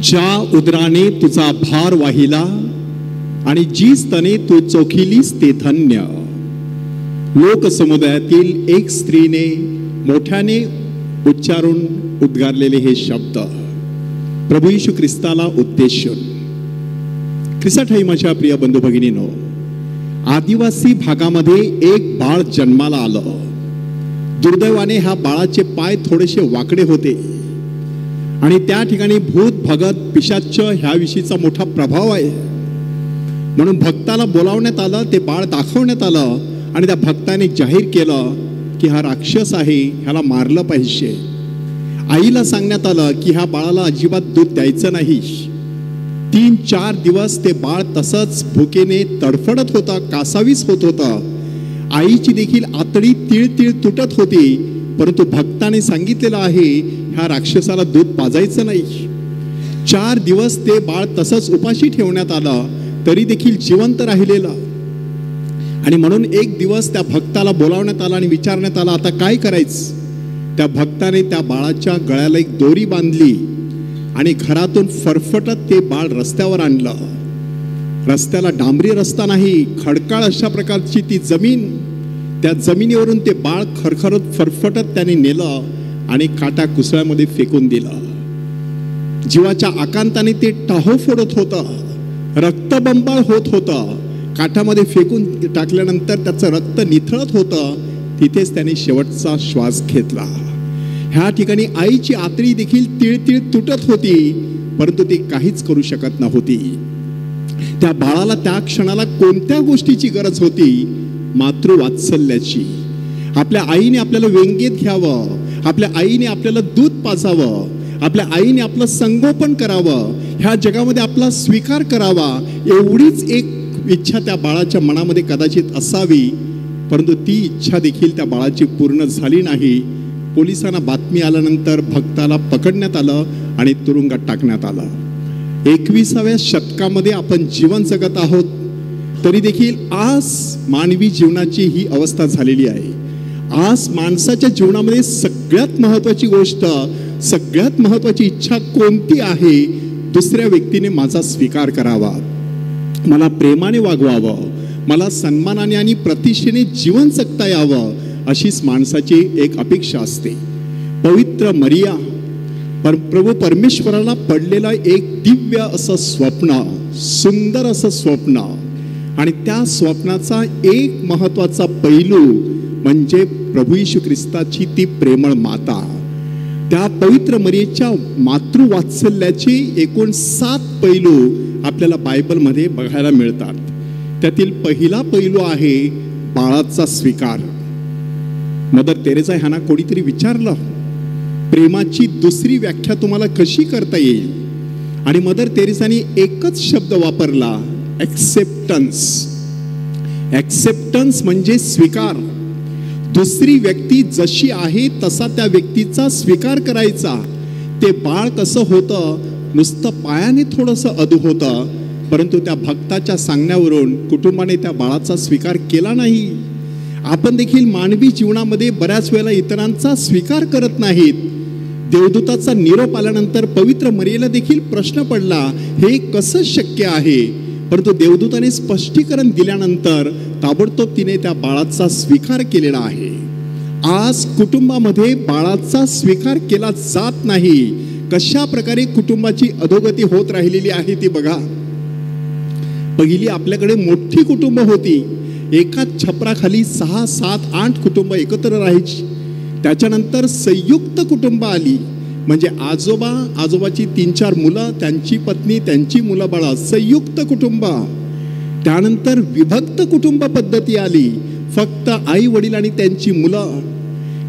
ज्या उदराने तुझा भार वाहिला आणि जी स्तने तू चोखिलीस ते धन्य. लोकसमुदायातील एक स्त्रीने मोठ्याने उच्चारून उद्गारलेले हे शब्द प्रभू येशू ख्रिस्ताला उद्देशून. ख्रिस्ताठाई माझ्या प्रिय बंधू भगिनींनो, आदिवासी भागामध्ये एक बाळ जन्माला आलं. दुर्दैवाने ह्या बाळाचे पाय थोडेसे वाकडे होते आणि त्या ठिकाणी भूत भगत पिशाच ह्याविषयीचा मोठा प्रभाव आहे. म्हणून भक्ताला बोलावण्यात आलं, ते बाळ दाखवण्यात आलं आणि त्या भक्ताने जाहीर केलं की हा राक्षस आहे, ह्याला मारलं पाहिजे. आईला सांगण्यात आलं की ह्या बाळाला अजिबात दूध द्यायचं नाही. 3-4 दिवस ते बाळ तसंच भुकेने तडफडत होतं, कासावीस होत होतं. आईची देखील आतडी तिळ तुटत होती. परंतु भक्ताने सांगितलेलं आहे ह्या राक्षसाला दूध पाजायचं नाही. 4 दिवस ते बाळ तसंच उपाशी ठेवण्यात आलं, तरी देखील जिवंत राहिलेलं. आणि म्हणून एक दिवस त्या भक्ताला बोलावण्यात आलं आणि विचारण्यात आलं आता काय करायचं. त्या भक्ताने त्या बाळाच्या गळ्याला एक दोरी बांधली आणि घरातून फरफटत ते बाळ रस्त्यावर आणलं. रस्त्याला डांबरी रस्ता नाही, खडकाळ अशा प्रकारची ती जमीन. त्या जमिनीवरून ते बाळ खरखरत फरफटत त्याने नेलं आणि काटा कुसळ्यामध्ये फेकून दिलं. जीवाच्या आकांताने ते टाहो फोडत होतं, रक्तबंबाळ होत होतं. काठामध्ये फेकून टाकल्यानंतर त्याचं रक्त निथळत होतं. तिथेच त्याने शेवटचा श्वास घेतला. ह्या ठिकाणी आईची आतडी देखील तिळ तुटत होती, परंतु ती काहीच करू शकत नव्हती. त्या बाळाला त्या क्षणाला कोणत्या गोष्टीची गरज होती? मातृवात्सल्याची. आपल्या आईने आपल्याला वेंगेत घ्यावं, आपल्या आईने आपल्याला दूध पाजावं, आपल्या आईने आपलं संगोपन करावं, ह्या जगामध्ये आपला स्वीकार करावा, एवढीच एक इच्छा त्या बाळाच्या मनामध्ये कदाचित असावी. परंतु ती इच्छा देखील त्या बाळाची पूर्ण झाली नाही. पोलिसांना बातमी आल्यानंतर भक्ताला पकडण्यात आलं आणि तुरुंगात टाकण्यात आलं. 21व्या शतकामध्ये आपण जीवन जगत आहोत, तरी देखील आज मानवी जीवनाची ही अवस्था झालेली आहे. आज माणसाच्या जीवनामध्ये सगळ्यात महत्त्वाची गोष्ट, सगळ्यात महत्त्वाची इच्छा कोणती आहे? दुसऱ्या व्यक्तीने माझा स्वीकार करावा, मला प्रेमाने वागवावं, मला सन्मानाने आणि प्रतिष्ठेने जीवन जगता यावं, अशीच माणसाची एक अपेक्षा असते. पवित्र मरिया प्रभू परमेश्वराला पडलेला एक दिव्य असं स्वप्न, सुंदर असं स्वप्न, आणि त्या स्वप्नाचा एक महत्त्वाचा पैलू म्हणजे प्रभू येशू ख्रिस्ताची ती प्रेमळ माता. त्या पवित्र मरियेच्या मातृवात्सल्याचे एकूण 7 पैलू आपल्याला बायबलमध्ये बघायला मिळतात. त्यातील पहिला पैलू आहे बाळाचा स्वीकार. मदर तेरेसा ह्यांना कोणीतरी विचारलं प्रेमाची दुसरी व्याख्या तुम्हाला कशी करता येईल, आणि मदर तेरेसाने एकच शब्द वापरला, एक्सेप्टन्स. एक्सेप्टन्स म्हणजे स्वीकार. दुसरी व्यक्ती जशी आहे तसा त्या व्यक्तीचा स्वीकार करायचा. ते बाळ कसं होतं, नुसतं पायाने थोडंसं अधू होतं, परंतु त्या भक्ताच्या सांगण्यावरून कुटुंबाने त्या बाळाचा स्वीकार केला नाही. आपण देखील मानवी जीवनामध्ये बऱ्याच वेळेला इतरांचा स्वीकार करत नाहीत. देवदूताचा निरोप आल्यानंतर पवित्र मरियेला देखील प्रश्न पडला, हे कसं शक्य आहे? परंतु देवदूताने स्पष्टीकरण दिल्यानंतर ताबडतोब तिने त्या बाळाचा स्वीकार केलेला आहे. आज कुटुंबामध्ये बाळाचा स्वीकार केला जात नाही. कशा प्रकारे कुटुंबाची अधोगती होत राहिलेली आहे ती बघा. पहिली आपल्याकडे मोठी कुटुंब होती, एका छपराखाली 6, 7, 8 कुटुंब एकत्र राहायची. त्याच्यानंतर संयुक्त कुटुंब आली, म्हणजे आजोबाची 3-4 मुलं, त्यांची पत्नी, त्यांची मुलं बाळा, संयुक्त कुटुंब. त्यानंतर विभक्त कुटुंब पद्धती आली, फक्त आई वडील आणि त्यांची मुलं.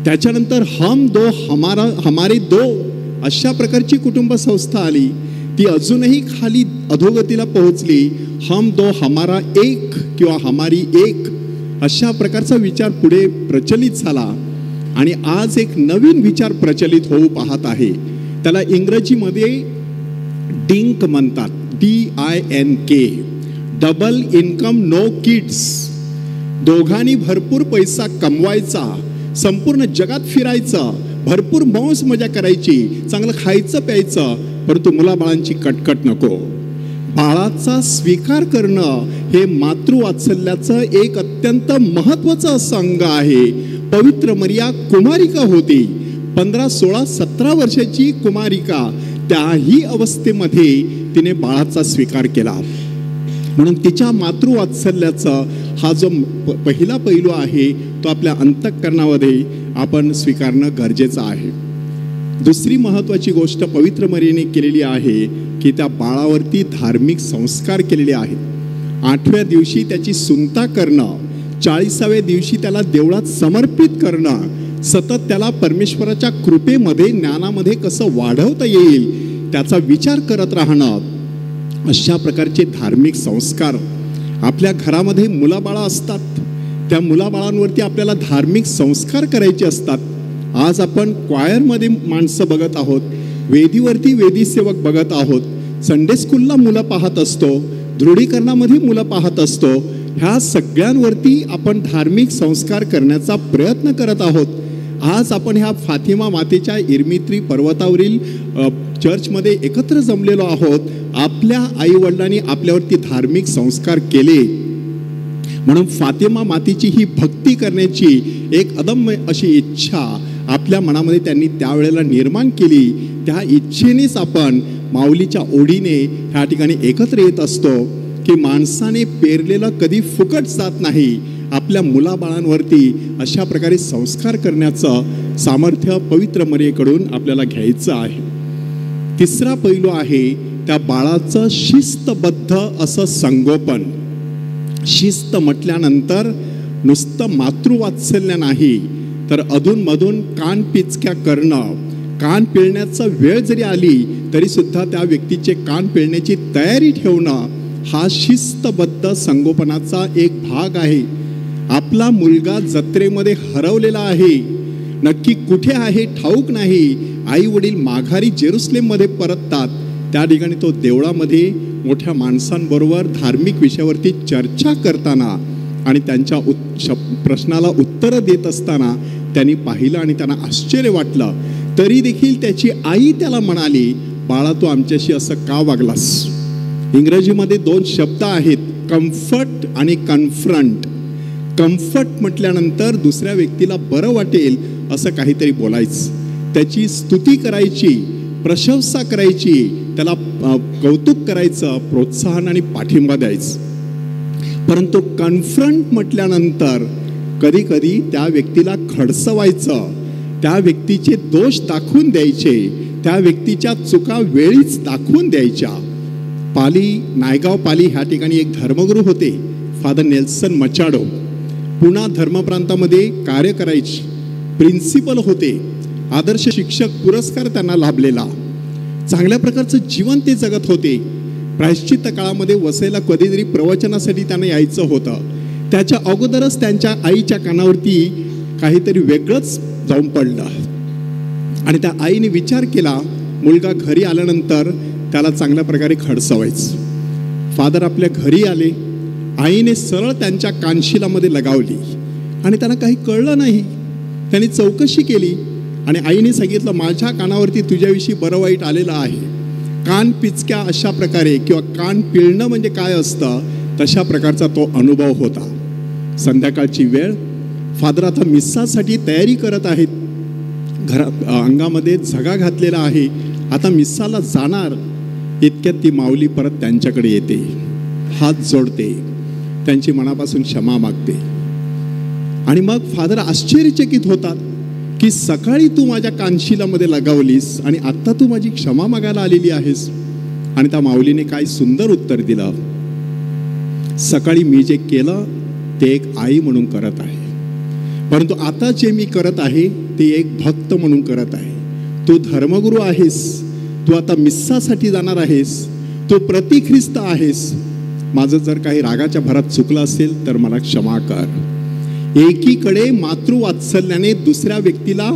त्याच्यानंतर हम दो हमारे दो अशा प्रकारची कुटुंब संस्था आली. ती अजूनही खाली अधोगतीला पोहोचली. हम दो हमारा एक किंवा हमारी एक अशा प्रकारचा विचार पुढे प्रचलित झाला. आणि आज एक नवीन विचार प्रचलित होऊ पाहत आहे. त्याला इंग्रजीमध्ये डिंक म्हणतात, DINK, double income no kids. दोघांनी भरपूर पैसा कमवायचा, संपूर्ण जगात फिरायचं, भरपूर मौज मजा करायची, चांगलं खायचं प्यायचं, परंतु मुलाबाळांची कटकट नको. बाळाचा स्वीकार करणं हे मातृवात्सल्याचं एक अत्यंत महत्त्वाचं असं अंग आहे. पवित्र मरिया कुमारिका होती, 15, 16, 17 वर्षाची कुमारिका. त्याही अवस्थेमध्ये तिने बाळाचा स्वीकार केला. म्हणून तिच्या मातृवात्सल्याचा हा जो पहिला पैलू आहे तो आपल्या अंतःकरणामध्ये आपण स्वीकारणं गरजेचं आहे. दुसरी महत्त्वाची गोष्ट पवित्र मरियेने केलेली आहे की त्या बाळावरती धार्मिक संस्कार केलेले आहेत. 8व्या दिवशी त्याची सुंता करणं, 40व्या दिवशी त्याला देवळात समर्पित करणं, सतत त्याला परमेश्वराच्या कृपेमध्ये ज्ञानामध्ये कसं वाढवता येईल त्याचा विचार करत राहणं, अशा प्रकारचे धार्मिक संस्कार. आपल्या घरामध्ये मुलाबाळा असतात, त्या मुलाबाळांवरती आपल्याला धार्मिक संस्कार करायचे असतात. आज आपण क्वायरमध्ये माणसं बघत आहोत, वेदीवरती वेदी सेवक बघत आहोत, संडे स्कूलला मुलं पाहत असतो, दृढीकरणामध्ये मुलं पाहत असतो. ह्या सगळ्यांवरती आपण धार्मिक संस्कार करण्याचा प्रयत्न करत आहोत. आज आपण ह्या फातिमा मातेच्या इरमित्री पर्वतावरील चर्चमध्ये एकत्र जमलेलो आहोत. आपल्या आईवडिलांनी आपल्यावरती धार्मिक संस्कार केले, म्हणून फातिमा मातेची ही भक्ती करण्याची एक अदम्य अशी इच्छा आपल्या मनामध्ये त्यांनी त्यावेळेला निर्माण केली. त्या इच्छेनेच आपण माऊलीच्या ओढीने ह्या ठिकाणी एकत्र येत असतो की माणसाने पेरलेलं कधी फुकट जात नाही. आपल्या मुलाबाळांवरती अशा प्रकारे संस्कार करण्याचं सामर्थ्य पवित्र मरियेकडून आपल्याला घ्यायचं आहे. तिसरा पैलू आहे त्या बाळाचं शिस्तबद्ध असं संगोपन. शिस्त म्हटल्यानंतर नुसतं मातृवात्सल्य नाही, तर अधूनमधून कान पिचक्या करणं, कान पिळण्याचा वेळ जरी आली तरी सुद्धा त्या व्यक्तीचे कान पिळण्याची तयारी ठेवणं हा शिस्तबद्ध संगोपनाचा एक भाग आहे. आपला मुलगा जत्रेमध्ये हरवलेला आहे, नक्की कुठे आहे ठाऊक नाही. आई वडील माघारी जेरुसलेममध्ये परततात, त्या ठिकाणी तो देवळामध्ये मोठ्या माणसांबरोबर धार्मिक विषयावरती चर्चा करताना आणि त्यांच्या प्रश्नाला उत्तरं देत असताना त्यांनी पाहिलं आणि त्यांना आश्चर्य वाटलं. तरी देखील त्याची आई त्याला म्हणाली, बाळा तू आमच्याशी असं का वागलास. इंग्रजीमध्ये 2 शब्द आहेत, कम्फर्ट आणि कन्फ्रंट. कम्फर्ट म्हटल्यानंतर दुसऱ्या व्यक्तीला बरं वाटेल असं काहीतरी बोलायचं, त्याची स्तुती करायची, प्रशंसा करायची, त्याला कौतुक करायचं, प्रोत्साहन आणि पाठिंबा द्यायचं. परंतु कन्फ्रंट म्हटल्यानंतर कधी कधी त्या व्यक्तीला खडसवायचं, त्या व्यक्तीचे दोष दाखवून द्यायचे, त्या व्यक्तीच्या चुका वेळीच दाखवून द्यायच्या. नायगाव पाली ह्या ठिकाणी एक धर्मगुरू होते, फादर नेल्सन मचाडो. पुणा धर्मप्रांतामध्ये कार्य करायचे, प्रिन्सिपल होते, आदर्श शिक्षक पुरस्कार त्यांना लाभलेला. चांगल्या प्रकारचं जीवन ते जगत होते. प्रायश्चित्त काळामध्ये वसईला कधीतरी प्रवचनासाठी त्यांना यायचं होतं. त्याच्या अगोदरच त्यांच्या आईच्या कानावरती काहीतरी वेगळंच जाऊन पडलं आणि त्या आईने विचार केला, मुलगा घरी आल्यानंतर त्याला चांगल्या प्रकारे खडसवायचं. फादर आपल्या घरी आले, आईने सरळ त्यांच्या कानशिलामध्ये लगावली आणि त्यांना काही कळलं नाही. त्यांनी चौकशी केली आणि आईने सांगितलं, माझ्या कानावरती तुझ्याविषयी बरं वाईट आलेलं आहे. कान पिचक्या अशा प्रकारे किंवा कान पिळणं म्हणजे काय असतं तशा प्रकारचा तो अनुभव होता. संध्याकाळची वेळ, फादर आता मिस्सासाठी तयारी करत आहेत, अंगामध्ये झगा घातलेला आहे, आता मिस्साला जाणार. इतक्यात ती माऊली परत त्यांच्याकडे येते, हात जोडते, त्यांची मनापासून क्षमा मागते. आणि मग फादर आश्चर्यचकित होतात की सकाळी तू माझ्या कानशिलामध्ये लगावलीस आणि आत्ता तू माझी क्षमा मागायला आलेली आहेस. आणि त्या माऊलीने काय सुंदर उत्तर दिलं, सकाळी मी जे केलं ते एक आई म्हणून करत आहे, परंतु आता जे मी करत आहे ते एक भक्त म्हणून करत आहे. तू धर्मगुरू आहेस, तू आता मिस्सासाठी जाणार आहेस, तू प्रतिख्रिस्त आहेस. माझं जर काही रागाच्या भरात चुकलं असेल तर मला क्षमा कर. एकीकडे मातृवात्सल्याने दुसऱ्या व्यक्तीला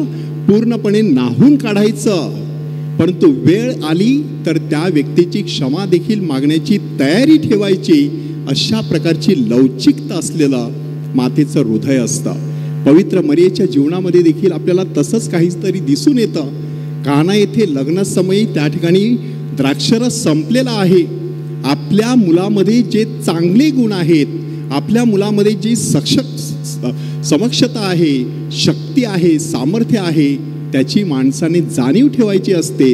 पूर्णपणे नाहून काढायचं, परंतु वेळ आली तर त्या व्यक्तीची क्षमा देखील मागण्याची तयारी ठेवायची. अशा प्रकारची लवचिकता असलेलं मातेचं हृदय असतं. पवित्र मरियेच्या जीवनामध्ये देखील आपल्याला तसंच काहीतरी दिसून येतं. काना येथे लग्नासमयी त्या ठिकाणी द्राक्षरस संपलेला आहे. आपल्या मुलामध्ये जे चांगले गुण आहेत, आपल्या मुलामध्ये जी समक्षता आहे, शक्ती आहे, सामर्थ्य आहे, त्याची माणसाने जाणीव ठेवायची असते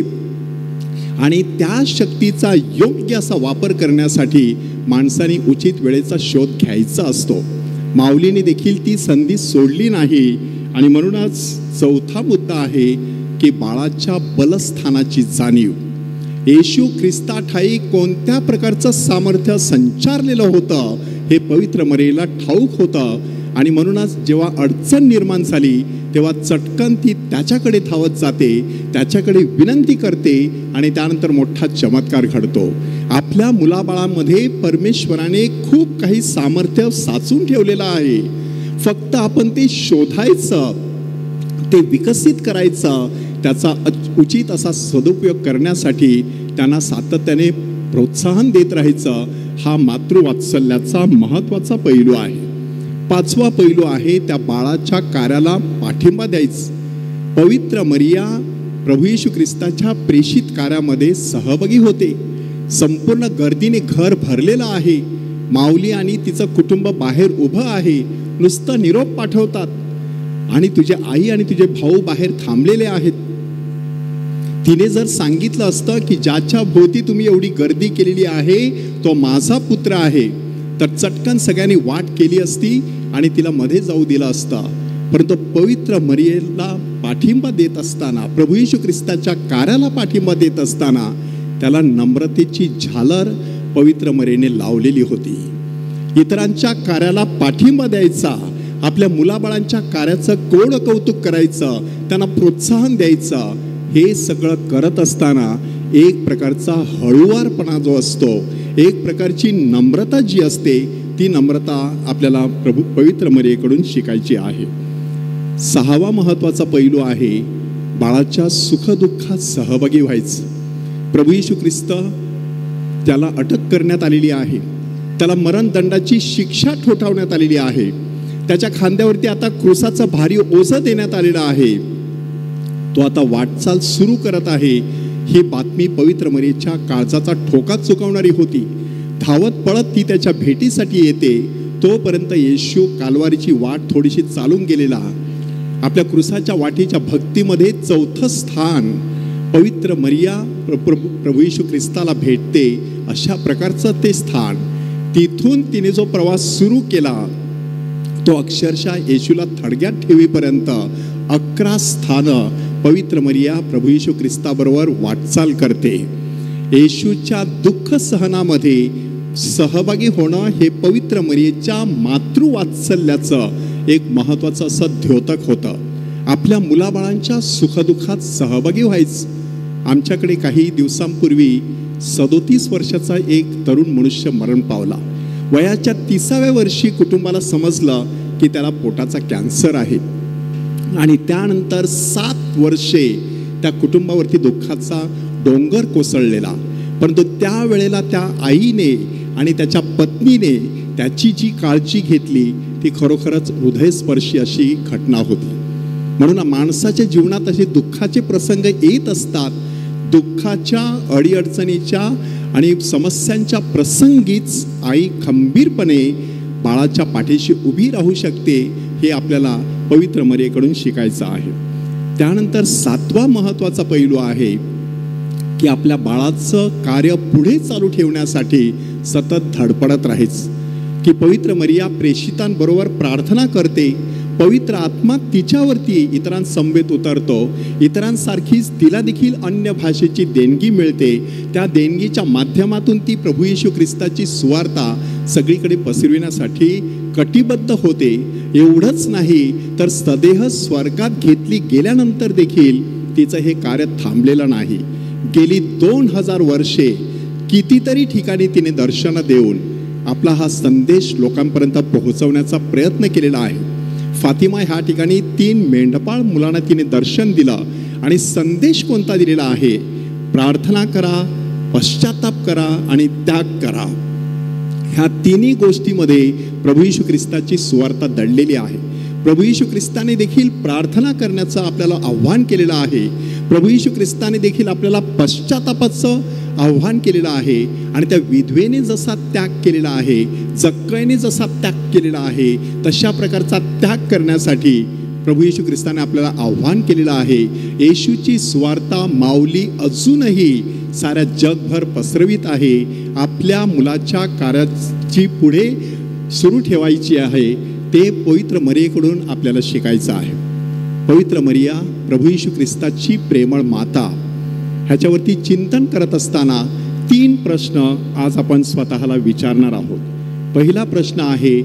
आणि त्या शक्तीचा योग्य असा वापर करण्यासाठी माणसाने उचित वेळेचा शोध घ्यायचा असतो. माऊलीने देखील ती संधी सोडली नाही आणि म्हणूनच चौथा मुद्दा आहे की बाळाच्या बलस्थानाची जाणीव. येशू ख्रिस्ताठायी कोणत्या प्रकारचं सामर्थ्य संचारलेलं होतं हे पवित्र मरियेला ठाऊक होतं आणि म्हणूनच जेव्हा अडचण निर्माण झाली तेव्हा चटकन ती त्याच्याकडे धावत जाते, त्याच्याकडे विनंती करते आणि त्यानंतर मोठा चमत्कार घडतो. आपल्या मुलाबाळामध्ये परमेश्वराने खूप काही सामर्थ्य साचून ठेवलेलं आहे. फक्त आपण ते शोधायचं, ते विकसित करायचं, त्याचा उचित असा सदुपयोग करण्यासाठी त्यांना सातत्याने प्रोत्साहन देत राहायचं. हा मातृवात्सल्याचा महत्त्वाचा पैलू आहे. पाचवा पैलू आहे त्या बाळाच्या कार्याला पाठिंबा द्यायचं. पवित्र मरिया प्रभू येशू ख्रिस्ताच्या प्रेषित कार्यामध्ये सहभागी होते. संपूर्ण गर्दीने घर भरलेलं आहे. माऊली आणि तिचं कुटुंब बाहेर उभं आहे, नुसतं निरोप पाठवतात आणि तुझे आई आणि तुझे भाऊ बाहेर थांबलेले आहेत. तिने जर सांगितलं असतं की ज्याच्या भोवती तुम्ही एवढी गर्दी केलेली आहे तो माझा पुत्र आहे, तर चटकन सगळ्यांनी वाट केली असती आणि तिला मध्ये जाऊ दिला असता. परंतु पवित्र मरियेला पाठिंबा देत असताना, प्रभू येशू ख्रिस्ताच्या कार्याला पाठिंबा देत असताना त्याला नम्रतेची झालर पवित्र मरियेने लावलेली होती. इतरांच्या कार्याला पाठिंबा द्यायचा, आपल्या मुलाबाळांच्या कार्याचं कोड कौतुक करायचं, त्यांना प्रोत्साहन द्यायचं, हे सगळं करत असताना एक प्रकारचा हळुवारपणा जो असतो, एक प्रकारची नम्रता जी असते, ती नम्रता आपल्याला पवित्र मरियेकडून शिकायची आहे. सहावा महत्त्वाचा पैलू आहे बाळाच्या सुखदुःखात सहभागी व्हायचं. प्रभू येशू ख्रिस्त त्याला अटक करण्यात आलेली आहे, त्याला मरणदंडाची शिक्षा ठोठावण्यात आलेली आहे, त्याच्या खांद्यावरती आता क्रूसाचं भारी ओझं देण्यात आलेलं आहे. तो आता वाटचाल सुरू करत आहे. ही बातमी पवित्र मरियेच्या काळजाचा ठोका चुकवणारी होती. धावत पळत ती त्याच्या भेटीसाठी येते. तोपर्यंत येशू कालवारीची वाट थोडीशी चालून गेलेला. आपल्या क्रूसाच्या वाटेच्या भक्तीमध्ये चौथं स्थान पवित्र मरिया प्रभू येशू ख्रिस्ताला भेटते, अशा प्रकारचं ते स्थान. तिथून तिने जो प्रवास सुरू केला तो अक्षरशः येशूला थडग्यात ठेवीपर्यंत 11 स्थानं पवित्र मरिया प्रभू येशू ख्रिस्ताबरोबर वाटचाल करते. येशूच्या दुःख सहनामध्ये सहभागी होणं हे पवित्र मरियेच्या मातृवात्सल्याचं एक महत्त्वाचं असं द्योतक होतं. आपल्या मुलाबाळांच्या सुखदुःखात सहभागी व्हायचं. आमच्याकडे काही दिवसांपूर्वी 37 वर्षाचा एक तरुण मनुष्य मरण पावला. वयाच्या 30व्या वर्षी कुटुंबाला समजलं की त्याला पोटाचा कॅन्सर आहे आणि त्यानंतर 7 वर्षे त्या कुटुंबावरती दुःखाचा डोंगर कोसळलेला. परंतु त्यावेळेला त्या आईने आणि त्याच्या पत्नीने त्याची जी काळजी घेतली ती खरोखरच हृदयस्पर्शी अशी घटना होती. म्हणून माणसाच्या जीवनात असे दुःखाचे प्रसंग येत असतात. दुःखाच्या, अडीअडचणीच्या आणि समस्यांच्या प्रसंगीच आई खंबीरपणे बाळाच्या पाठीशी उभी राहू शकते, हे आपल्याला पवित्र मरियेकडून शिकायचं आहे. त्यानंतर 7वा महत्त्वाचा पैलू आहे की आपल्या बाळाचं कार्य पुढे चालू ठेवण्यासाठी सतत धडपडत राहायचं. की पवित्र मरिया प्रेषितांबरोबर प्रार्थना करते, पवित्र आत्मा तिच्यावरती इतरांसमवेत उतरतो, इतरांसारखीच तिला देखील अन्य भाषेची देणगी मिळते. त्या देणगीच्या माध्यमातून ती प्रभू येशू ख्रिस्ताची सुवार्ता सगळीकडे पसरविण्यासाठी कटिबद्ध होते. एवढंच नाही तर सदेह स्वर्गात घेतली गेल्यानंतर देखील तिचं हे कार्य थांबलेलं नाही. गेली 2000 वर्षे कितीतरी ठिकाणी तिने दर्शनं देऊन आपला हा संदेश लोकांपर्यंत पोहोचवण्याचा प्रयत्न केलेला आहे. फातिमा ह्या ठिकाणी 3 मेंढपाळ मुलांना तिने दर्शन दिलं आणि संदेश कोणता दिलेला आहे? प्रार्थना करा, पश्चाताप करा आणि त्याग करा. ह्या 3 गोष्टीमध्ये प्रभू येशू ख्रिस्ताची सुवार्ता दडलेली आहे. प्रभू येशू ख्रिस्ताने देखील प्रार्थना करण्याचं आपल्याला आव्हान केलेलं आहे. प्रभू येशू ख्रिस्ताने देखील आपल्याला पश्चातापाचं आव्हान केलेलं आहे. आणि त्या विधवेने जसा त्याग केलेला आहे, जक्कईने जसा त्याग केलेला आहे, तशा प्रकारचा त्याग करण्यासाठी प्रभू येशू ख्रिस्ताने आपल्याला आव्हान केलेलं आहे. येशूची सुवार्ता माऊली अजूनही साऱ्या जगभर पसरवित आहे. आपल्या मुलाच्या कार्याची पुढे सुरू ठेवायची आहे. ते पवित्र मरियेकडून आपल्याला शिकायचं आहे. पवित्र मरिया प्रभू येशू ख्रिस्ताची प्रेमळ माता, ह्याच्यावरती चिंतन करत असताना 3 प्रश्न आज आपण स्वतःला विचारणार आहोत. पहिला प्रश्न आहे,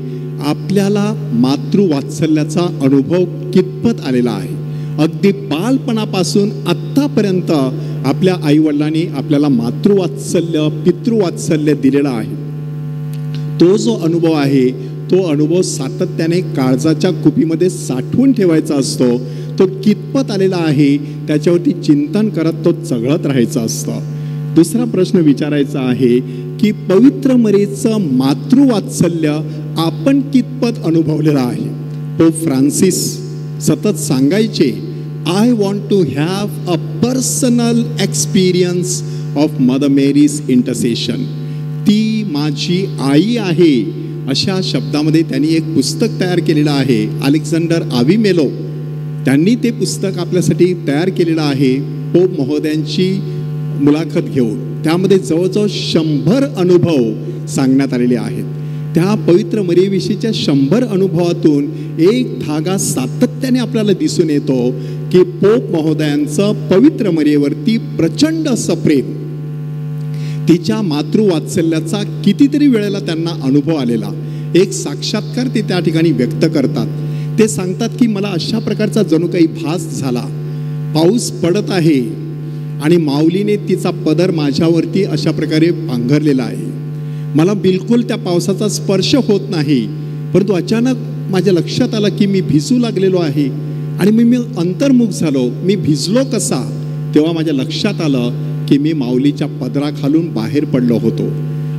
आपल्याला मातृवात्सल्याचा अनुभव कितपत आलेला आहे? अगदी बालपणापासून आत्तापर्यंत आपल्या आईवडिलांनी आपल्याला मातृवात्सल्य, पितृवात्सल्य दिलेला आहे. तो जो अनुभव आहे, तो अनुभव सातत्याने काळजाच्या कुपीमध्ये साठवून ठेवायचा असतो. तो कितपत आलेला आहे त्याच्यावरती चिंतन करत तो चघळत राहायचा असतं. दुसरा प्रश्न विचारायचा आहे की पवित्र मरियेचं मातृवात्सल्य आपण कितपत अनुभवलेलं आहे? पोप फ्रान्सिस सतत सांगायचे, I want to have a personal experience of Mother Mary's intercession. ती माझी आई आहे, अशा शब्दामध्ये त्यांनी एक पुस्तक तयार केलेलं आहे. अलेक्झांडर आविमेलो त्यांनी ते पुस्तक आपल्यासाठी तयार केलेलं आहे. पोप महोदयांची मुलाखत घेऊन त्यामध्ये जवळजवळ 100 अनुभव सांगण्यात आलेले आहेत. त्या पवित्र मरियेविषयीच्या 100 अनुभवातून एक धागा सातत्याने आपल्याला दिसून येतो की पोप महोदयांचं पवित्र मरियेवरती प्रचंड असं प्रेम, तिच्या मातृवात्सल्याचा कितीतरी वेळेला त्यांना अनुभव आलेला. एक साक्षात्कार ते त्या ठिकाणी व्यक्त करतात. ते सांगतात की मला अशा प्रकारचा जणू काही भास झाला, पाऊस पडत आहे आणि माऊलीने तिचा पदर माझ्यावरती अशा प्रकारे पांघरलेला आहे. मला बिलकुल त्या पावसाचा स्पर्श होत नाही, परंतु अचानक माझ्या लक्षात आलं की मी भिजू लागलेलो आहे आणि मी अंतर्मुख झालो. मी भिजलो कसा? तेव्हा माझ्या लक्षात आलं की मी माऊलीच्या पदराखालून बाहेर पडलो होतो.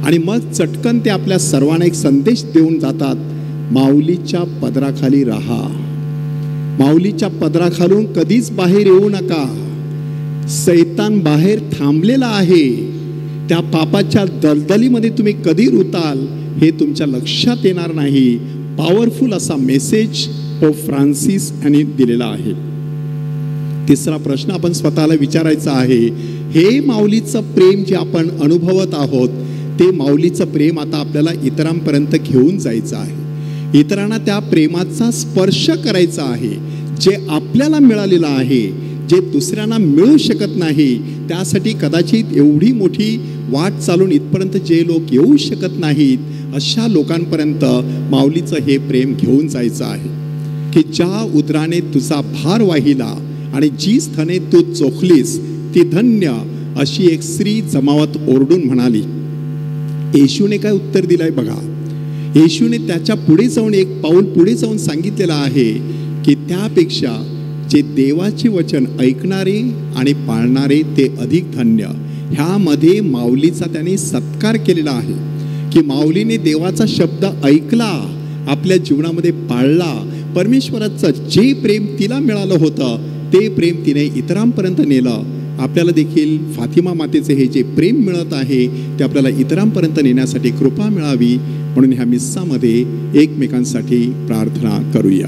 आणि मग चटकन ते आपल्या सर्वांना एक संदेश देऊन जातात, माऊलीच्या पदराखाली राहा, माऊलीच्या पदराखालून कधीच बाहेर येऊ नका. सैतान बाहेर थांबलेला आहे, त्या पापाच्या दलदलीमध्ये तुम्ही कधी रुताल हे तुमच्या लक्षात येणार नाही. पॉवरफुल असा मेसेज पोप फ्रान्सिस यांनी दिलेला आहे. तिसरा प्रश्न आपण स्वतःला विचारायचा आहे, हे माऊलीचं प्रेम जे आपण अनुभवत आहोत, ते माऊलीचं प्रेम आता आपल्याला इतरांपर्यंत घेऊन जायचं आहे. इतरांना त्या प्रेमाचा स्पर्श करायचा आहे. जे आपल्याला मिळालेलं आहे, जे दुसऱ्यांना मिळू शकत नाही, त्यासाठी कदाचित एवढी मोठी वाट चालून इथपर्यंत जे लोक येऊ शकत नाहीत, अशा लोकांपर्यंत माऊलीचं हे प्रेम घेऊन जायचं आहे. की ज्या उदराने तुझा भार वाहिला आणि जी स्तने तू चोखलीस ती धन्य, अशी एक स्त्री जमावत ओरडून म्हणाली. येशूने काय उत्तर दिलंय बघा. येशूने त्याच्या पुढे जाऊन एक पाऊल पुढे जाऊन सांगितलेलं आहे की त्यापेक्षा जे देवाचे वचन ऐकणारे आणि पाळणारे ते अधिक धन्य. ह्यामध्ये माऊलीचा त्याने सत्कार केलेला आहे की माऊलीने देवाचा शब्द ऐकला, आपल्या जीवनामध्ये पाळला. परमेश्वराचं जे प्रेम तिला मिळालं होतं ते प्रेम तिने इतरांपर्यंत नेलं. आपल्याला देखील फातिमा मातेचे हे जे प्रेम मिळत आहे ते आपल्याला इतरांपर्यंत नेण्यासाठी कृपा मिळावी, म्हणून ह्या मिस्सामध्ये एकमेकांसाठी प्रार्थना करूया.